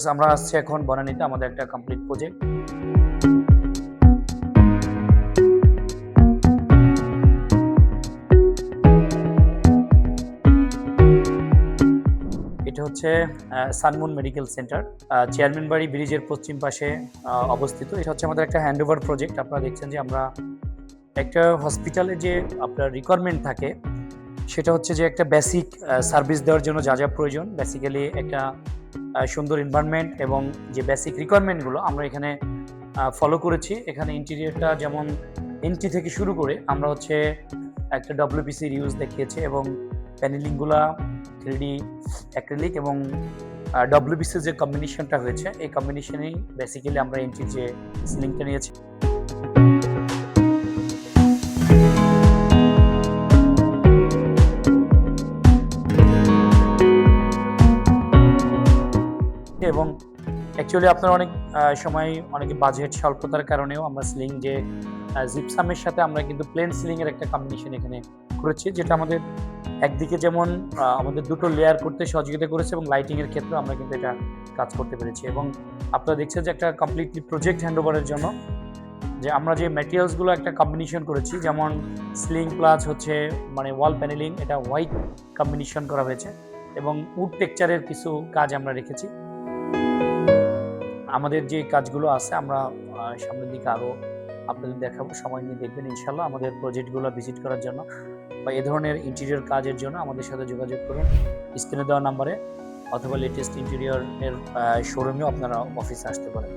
আমরা আসছি এখন বনানীতে আমাদের একটা কমপ্লিট প্রজেক্ট। এটা হচ্ছে সানমুন মেডিকেল সেন্টার, চেয়ারম্যান বাড়ি ব্রিজের পশ্চিম পাশে অবস্থিত। এটা হচ্ছে আমাদের একটা হ্যান্ডওভার প্রজেক্ট। আপনারা দেখছেন যে আমরা একটা হসপিটালে যে আপনার রিকোয়ারমেন্ট থাকে সেটা হচ্ছে যে একটা বেসিক সার্ভিস দেওয়ার জন্য যা যা প্রয়োজন, বেসিক্যালি একটা সুন্দর এনভায়রনমেন্ট এবং যে বেসিক রিকোয়ারমেন্টগুলো আমরা এখানে ফলো করেছি। এখানে ইন্টেরিয়রটা যেমন এন্ট্রি থেকে শুরু করে আমরা হচ্ছে একটা ডব্লিউপিসির ইউজ দেখিয়েছি এবং প্যানেলিংগুলা 3D অ্যাক্রিলিক এবং ডব্লিউপিসির যে কম্বিনেশনটা হয়েছে এই কম্বিনেশনেই বেসিক্যালি আমরা এন্ট্রির যে সিলিংটা নিয়েছি। এবং অ্যাকচুয়ালি আপনার অনেক সময় অনেকে বাজেট স্বল্পতার কারণেও আমরা সিলিং যে জিপসামের সাথে আমরা কিন্তু প্লেন সিলিংয়ের একটা কম্বিনেশন এখানে করেছি, যেটা আমাদের একদিকে যেমন আমাদের দুটো লেয়ার করতে সহযোগিতা করেছে এবং লাইটিংয়ের ক্ষেত্রে আমরা কিন্তু এটা কাজ করতে পেরেছি। এবং আপনারা দেখছেন যে একটা কমপ্লিটলি প্রজেক্ট হ্যান্ডওভারের জন্য যে আমরা যে ম্যাটেরিয়ালসগুলো একটা কম্বিনেশন করেছি, যেমন সিলিং প্লাস হচ্ছে মানে ওয়াল প্যানেলিং, এটা হোয়াইট কম্বিনেশন করা হয়েছে এবং উড টেক্সচারের কিছু কাজ আমরা রেখেছি। আমাদের যে কাজগুলো আছে আমরা সামনের দিকে আরও আপনাদের দেখাবো, সময় নিয়ে দেখবেন ইনশাল্লাহ। আমাদের প্রজেক্টগুলো ভিজিট করার জন্য বা এ ধরনের ইন্টেরিয়র কাজের জন্য আমাদের সাথে যোগাযোগ করুন স্ক্রিনে দেওয়া নাম্বারে, অথবা লেটেস্ট ইন্টেরিয়রের শোরুমেও আপনারা অফিসে আসতে পারেন।